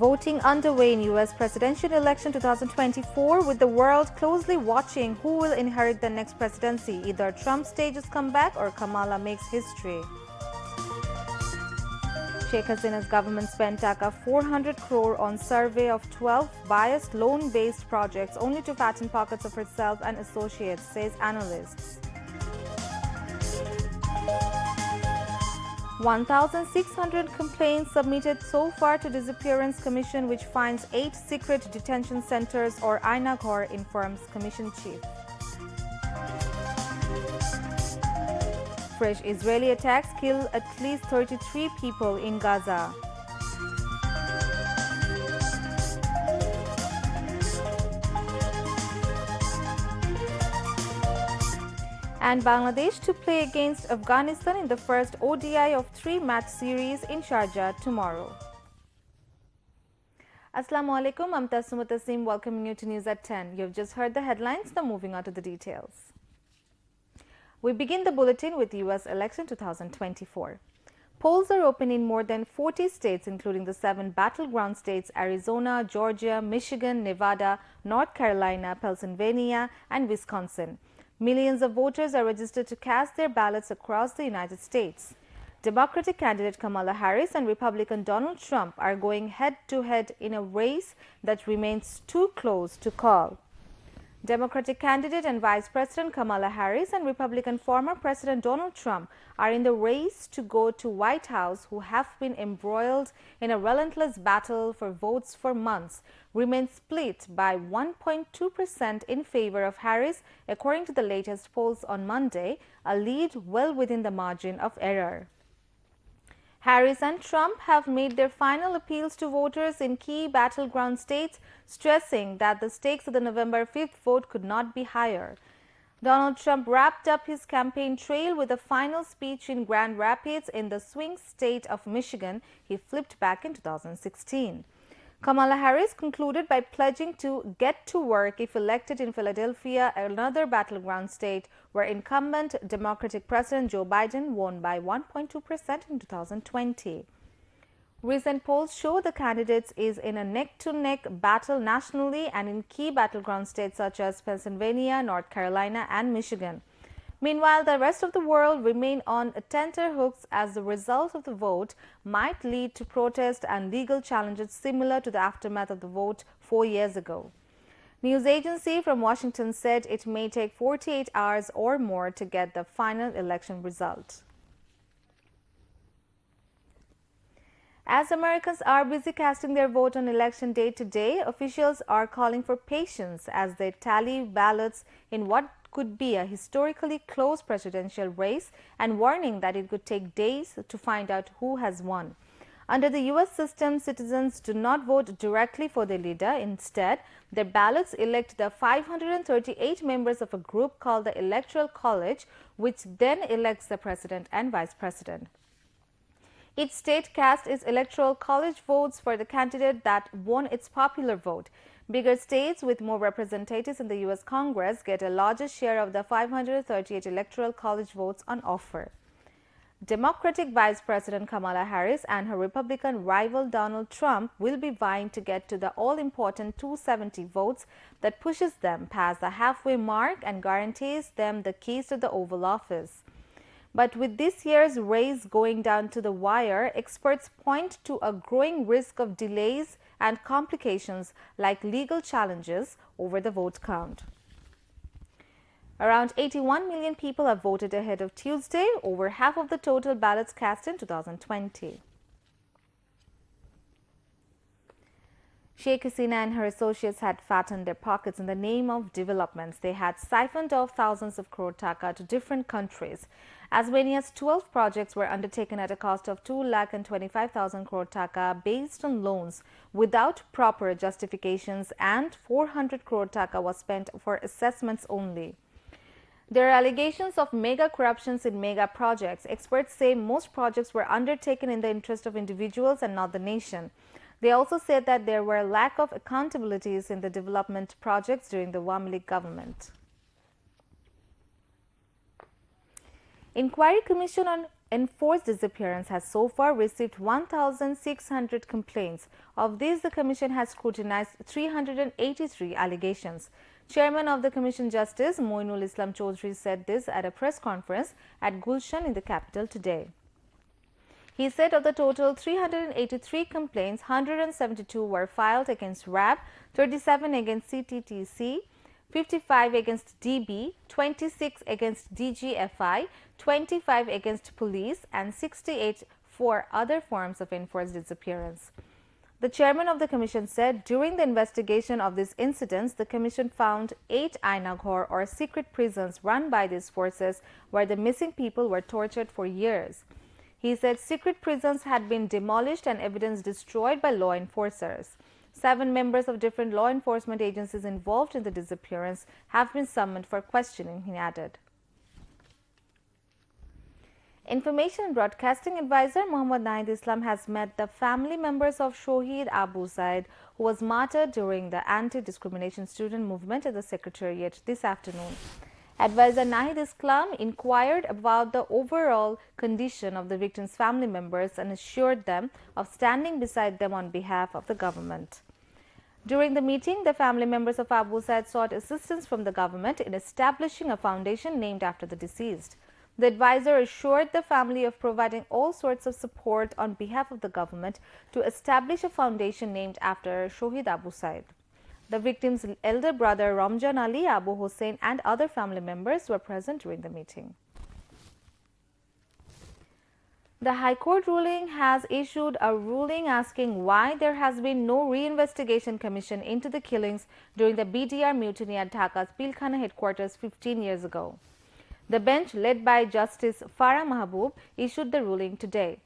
Voting underway in U.S. presidential election 2024, with the world closely watching who will inherit the next presidency. Either Trump stages comeback or Kamala makes history. Sheikh Hasina's government spent Taka 400 crore on survey of 12 biased loan-based projects only to fatten pockets of herself and associates, says analysts. 1,600 complaints submitted so far to Disappearance Commission, which finds 8 secret detention centers or Ainaghor, informs Commission Chief. Fresh Israeli attacks kill at least 33 people in Gaza. And Bangladesh to play against Afghanistan in the first ODI of 3-match series in Sharjah tomorrow. Assalamu alaikum, I'm Tasuma Tasim, welcoming you to News at 10. You've just heard the headlines, now moving on to the details. We begin the bulletin with the US election 2024. Polls are open in more than 40 states, including the 7 battleground states Arizona, Georgia, Michigan, Nevada, North Carolina, Pennsylvania, and Wisconsin. Millions of voters are registered to cast their ballots across the United States. Democratic candidate Kamala Harris and Republican Donald Trump are going head-to-head in a race that remains too close to call. Democratic candidate and Vice President Kamala Harris and Republican former President Donald Trump are in the race to go to White House, who have been embroiled in a relentless battle for votes for months, remain split by 1.2% in favor of Harris, according to the latest polls on Monday, a lead well within the margin of error. Harris and Trump have made their final appeals to voters in key battleground states, stressing that the stakes of the November 5th vote could not be higher. Donald Trump wrapped up his campaign trail with a final speech in Grand Rapids in the swing state of Michigan he flipped back in 2016. Kamala Harris concluded by pledging to get to work if elected in Philadelphia, another battleground state where incumbent Democratic President Joe Biden won by 1.2% in 2020. Recent polls show the candidates is in a neck-to-neck battle nationally and in key battleground states such as Pennsylvania, North Carolina, and Michigan. Meanwhile, the rest of the world remain on tenterhooks as the result of the vote might lead to protest and legal challenges similar to the aftermath of the vote 4 years ago. News agency from Washington said it may take 48 hours or more to get the final election result. As Americans are busy casting their vote on election day today, officials are calling for patience as they tally ballots in what could be a historically close presidential race, and warning that it could take days to find out who has won. Under the U.S. system, citizens do not vote directly for their leader. Instead, their ballots elect the 538 members of a group called the Electoral College, which then elects the president and vice president. Each state casts its Electoral College votes for the candidate that won its popular vote. Bigger states with more representatives in the U.S. Congress get a larger share of the 538 Electoral College votes on offer. Democratic Vice President Kamala Harris and her Republican rival Donald Trump will be vying to get to the all-important 270 votes that pushes them past the halfway mark and guarantees them the keys to the Oval Office. But with this year's race going down to the wire, experts point to a growing risk of delays and complications like legal challenges over the vote count. Around 81 million people have voted ahead of Tuesday, over half of the total ballots cast in 2020. Sheikh Hasina and her associates had fattened their pockets in the name of developments. They had siphoned off thousands of crore taka to different countries. As many as 12 projects were undertaken at a cost of 2,25,000 crore taka based on loans without proper justifications, and 400 crore taka was spent for assessments only. There are allegations of mega corruptions in mega projects. Experts say most projects were undertaken in the interest of individuals and not the nation. They also said that there were lack of accountabilities in the development projects during the Awami League government. Inquiry Commission on enforced disappearance has so far received 1,600 complaints. Of these, the Commission has scrutinized 383 allegations. Chairman of the Commission, Justice Moinul Islam Chaudhry, said this at a press conference at Gulshan in the capital today. He said of the total 383 complaints, 172 were filed against RAB, 37 against CTTC, 55 against DB, 26 against DGFI, 25 against police, and 68 for other forms of enforced disappearance. The chairman of the commission said during the investigation of these incidents, the commission found 8 Ainaghor or secret prisons run by these forces where the missing people were tortured for years. He said secret prisons had been demolished and evidence destroyed by law enforcers. 7 members of different law enforcement agencies involved in the disappearance have been summoned for questioning, he added. Information and Broadcasting Advisor Muhammad Nahid Islam has met the family members of Shohid Abu Zaid, who was martyred during the anti-discrimination student movement at the Secretariat this afternoon. Advisor Nahid Islam inquired about the overall condition of the victims' family members and assured them of standing beside them on behalf of the government. During the meeting, the family members of Abu Zaid sought assistance from the government in establishing a foundation named after the deceased. The advisor assured the family of providing all sorts of support on behalf of the government to establish a foundation named after Shohid Abu Zaid. The victim's elder brother Ramjan Ali, Abu Hussein and other family members were present during the meeting. The High Court ruling has issued a ruling asking why there has been no reinvestigation commission into the killings during the BDR mutiny at Dhaka's Pilkhana headquarters 15 years ago. The bench, led by Justice Farah Mahbub, issued the ruling today.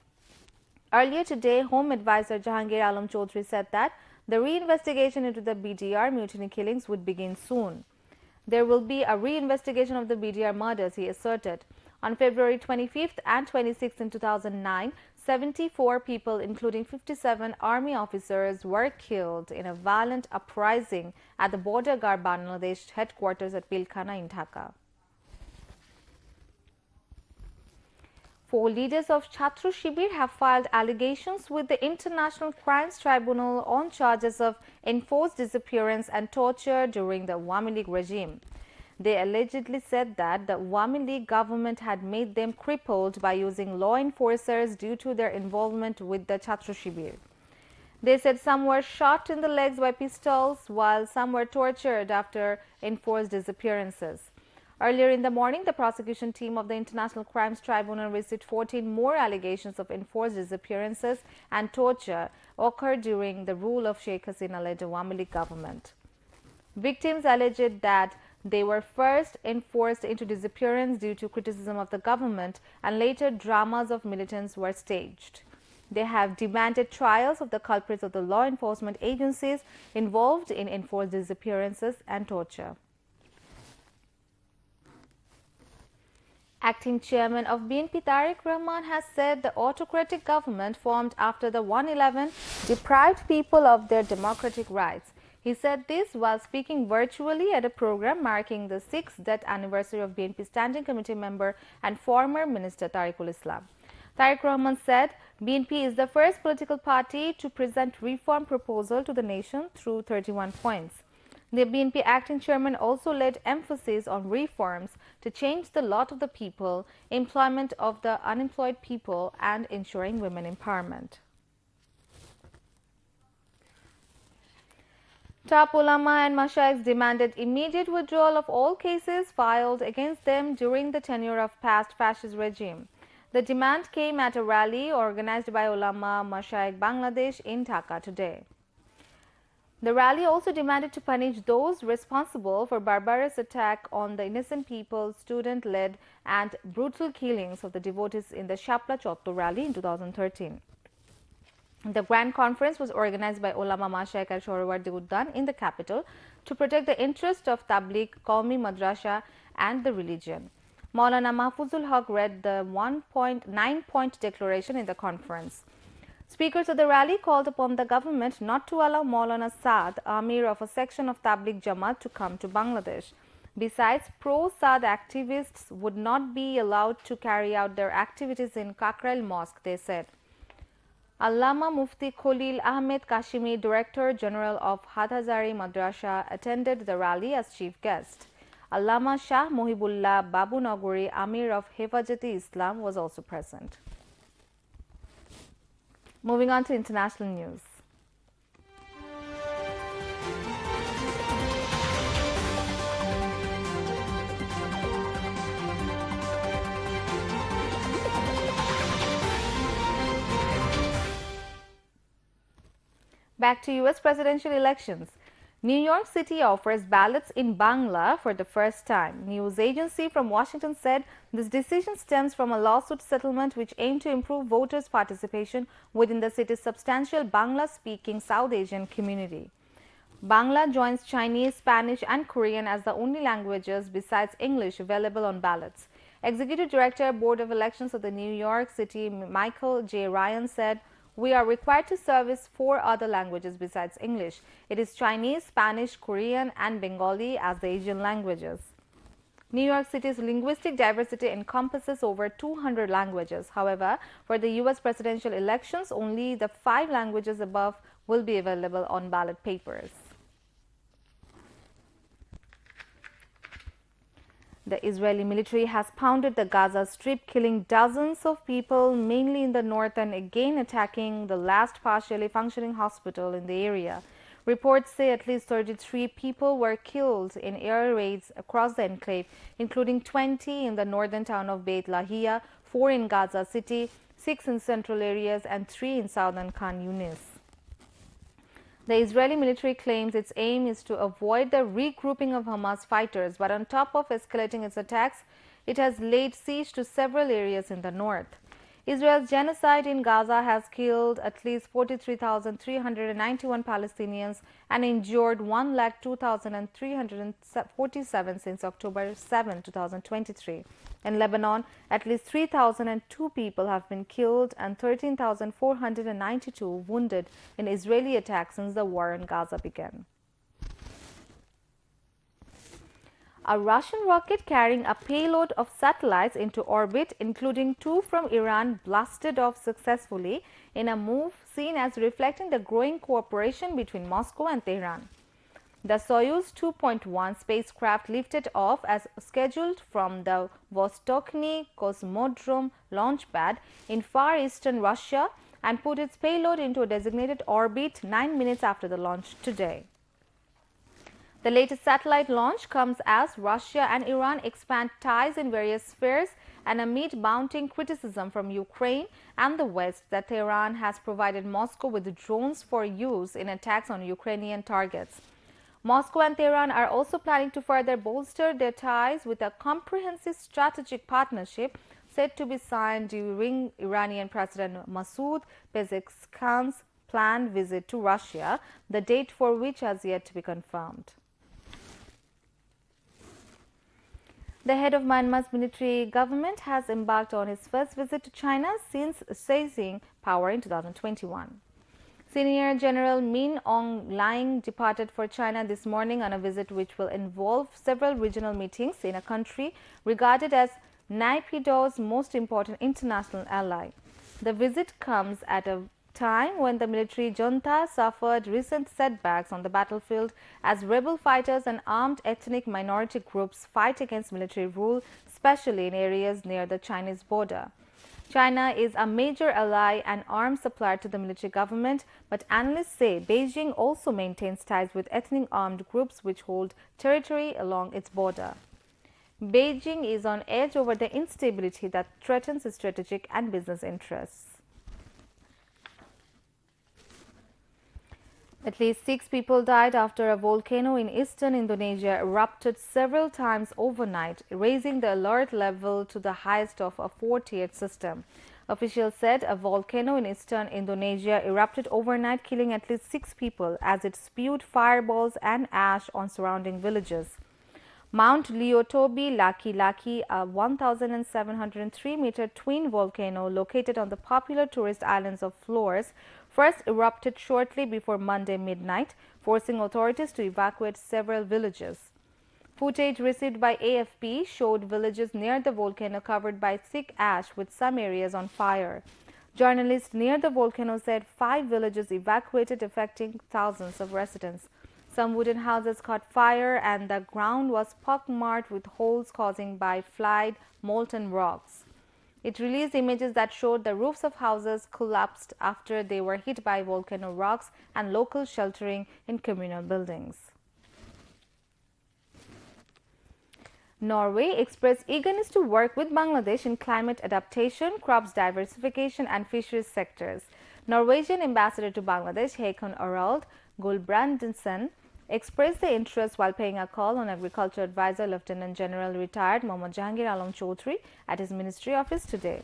Earlier today, Home Advisor Jahangir Alam Chaudhry said that the reinvestigation into the BDR mutiny killings would begin soon. There will be a reinvestigation of the BDR murders, he asserted. On February 25th and 26th in 2009, 74 people, including 57 army officers, were killed in a violent uprising at the Border Guard Bangladesh headquarters at Pilkhana in Dhaka. 4 leaders of Chhatra Shibir have filed allegations with the International Crimes Tribunal on charges of enforced disappearance and torture during the Awami League regime. They allegedly said that the Awami League government had made them crippled by using law enforcers due to their involvement with the Chhatra Shibir. They said some were shot in the legs by pistols, while some were tortured after enforced disappearances. Earlier in the morning, the prosecution team of the International Crimes Tribunal received 14 more allegations of enforced disappearances and torture occurred during the rule of Sheikh Hasina-led Awami League government. Victims alleged that they were first enforced into disappearance due to criticism of the government, and later dramas of militants were staged. They have demanded trials of the culprits of the law enforcement agencies involved in enforced disappearances and torture. Acting chairman of BNP Tariq Rahman has said the autocratic government formed after the 111 deprived people of their democratic rights. He said this while speaking virtually at a program marking the 6th death anniversary of BNP Standing Committee member and former Minister Tariqul Islam. Tariq Rahman said BNP is the first political party to present reform proposal to the nation through 31 points. The BNP acting chairman also laid emphasis on reforms to change the lot of the people, employment of the unemployed people, and ensuring women empowerment. Top ulama and mashaykhs demanded immediate withdrawal of all cases filed against them during the tenure of past fascist regime. The demand came at a rally organized by Ulama Mashaykh Bangladesh in Dhaka today. The rally also demanded to punish those responsible for barbarous attack on the innocent people, student-led and brutal killings of the devotees in the Shapla Chotto rally in 2013. The Grand Conference was organized by Ulama Mashaykh at Sohrawardi Uddan in the capital to protect the interest of Tabligh, Qaumi Madrasa and the religion. Maulana Mahfuzul Haq read the 9-point declaration in the conference. Speakers of the rally called upon the government not to allow Maulana Saad, Amir of a section of Tabligh Jamaat, to come to Bangladesh. Besides, pro-Saad activists would not be allowed to carry out their activities in Kakrail Mosque, they said. Allama Mufti Khalil Ahmed Kashimi, Director General of Hathazari Madrasa, attended the rally as chief guest. Allama Shah Mohibullah Babu Nagori, Amir of Hefazat-e Islam, was also present. Moving on to international news. Back to U.S. presidential elections. New York City offers ballots in Bangla for the first time. News agency from Washington said this decision stems from a lawsuit settlement which aimed to improve voters' participation within the city's substantial Bangla-speaking South Asian community. Bangla joins Chinese, Spanish and Korean as the only languages besides English available on ballots. Executive Director, Board of Elections of the New York City, Michael J. Ryan said, "We are required to service 4 other languages besides English. It is Chinese, Spanish, Korean and Bengali as the Asian languages." New York City's linguistic diversity encompasses over 200 languages. However, for the U.S. presidential elections, only the 5 languages above will be available on ballot papers. The Israeli military has pounded the Gaza Strip, killing dozens of people, mainly in the north, and again attacking the last partially functioning hospital in the area. Reports say at least 33 people were killed in air raids across the enclave, including 20 in the northern town of Beit Lahia, 4 in Gaza City, 6 in central areas, and 3 in southern Khan Yunis. The Israeli military claims its aim is to avoid the regrouping of Hamas fighters, but on top of escalating its attacks, it has laid siege to several areas in the north. Israel's genocide in Gaza has killed at least 43,391 Palestinians and injured 102,347 since October 7, 2023. In Lebanon, at least 3,002 people have been killed and 13,492 wounded in Israeli attacks since the war in Gaza began. A Russian rocket carrying a payload of satellites into orbit, including 2 from Iran, blasted off successfully in a move seen as reflecting the growing cooperation between Moscow and Tehran. The Soyuz 2.1 spacecraft lifted off as scheduled from the Vostochny Cosmodrome launch pad in far eastern Russia and put its payload into a designated orbit 9 minutes after the launch today. The latest satellite launch comes as Russia and Iran expand ties in various spheres and amid mounting criticism from Ukraine and the West that Tehran has provided Moscow with drones for use in attacks on Ukrainian targets. Moscow and Tehran are also planning to further bolster their ties with a comprehensive strategic partnership set to be signed during Iranian President Masoud Pezeshkian's planned visit to Russia, the date for which has yet to be confirmed. The head of Myanmar's military government has embarked on his first visit to China since seizing power in 2021. Senior General Min Aung Hlaing departed for China this morning on a visit which will involve several regional meetings in a country regarded as Naypyidao's most important international ally. The visit comes at a time when the military junta suffered recent setbacks on the battlefield as rebel fighters and armed ethnic minority groups fight against military rule, especially in areas near the Chinese border. China is a major ally and arms supplier to the military government, but analysts say Beijing also maintains ties with ethnic armed groups which hold territory along its border. Beijing is on edge over the instability that threatens its strategic and business interests. At least 6 people died after a volcano in eastern Indonesia erupted several times overnight, raising the alert level to the highest of a 4-tiered system. Officials said a volcano in eastern Indonesia erupted overnight, killing at least 6 people as it spewed fireballs and ash on surrounding villages. Mount Leotobi Laki-Laki, a 1,703-meter twin volcano located on the popular tourist islands of Flores, first erupted shortly before Monday midnight, forcing authorities to evacuate several villages. Footage received by AFP showed villages near the volcano covered by thick ash with some areas on fire. Journalists near the volcano said 5 villages evacuated, affecting thousands of residents. Some wooden houses caught fire and the ground was pockmarked with holes caused by fried molten rocks. It released images that showed the roofs of houses collapsed after they were hit by volcano rocks and locals sheltering in communal buildings. Norway expressed eagerness to work with Bangladesh in climate adaptation, crops diversification and fisheries sectors. Norwegian ambassador to Bangladesh, Håkon Harald Gulbrandsen, expressed the interest while paying a call on Agriculture Advisor Lieutenant General retired Mohammad Jahangir Alam Chaudhry at his ministry office today.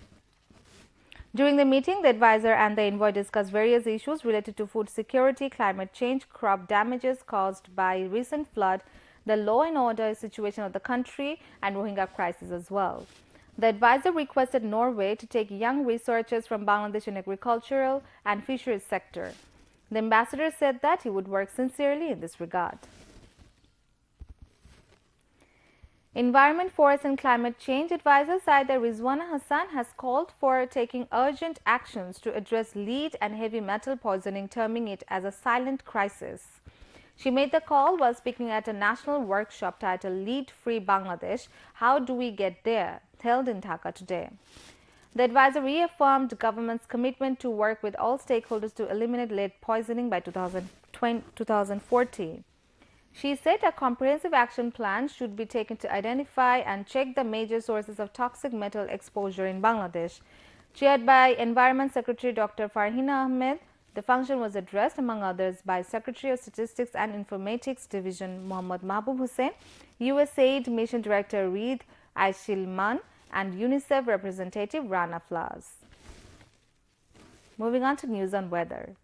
During the meeting, the advisor and the envoy discussed various issues related to food security, climate change, crop damages caused by recent flood, the law and order situation of the country and Rohingya crisis as well. The advisor requested Norway to take young researchers from Bangladesh in agricultural and fisheries sector. The ambassador said that he would work sincerely in this regard. Environment, Forest and Climate Change Advisor Saida Rizwana Hassan has called for taking urgent actions to address lead and heavy metal poisoning, terming it as a silent crisis. She made the call while speaking at a national workshop titled Lead Free Bangladesh, How Do We Get There?, held in Dhaka today. The advisor reaffirmed government's commitment to work with all stakeholders to eliminate lead poisoning by 2040. She said a comprehensive action plan should be taken to identify and check the major sources of toxic metal exposure in Bangladesh. Chaired by Environment Secretary Dr. Farhina Ahmed, the function was addressed, among others, by Secretary of Statistics and Informatics Division Mohammad Mahbub Hussain, USAID Mission Director Reed Aishilman, and UNICEF representative Rana Flaz. Moving on to news on weather.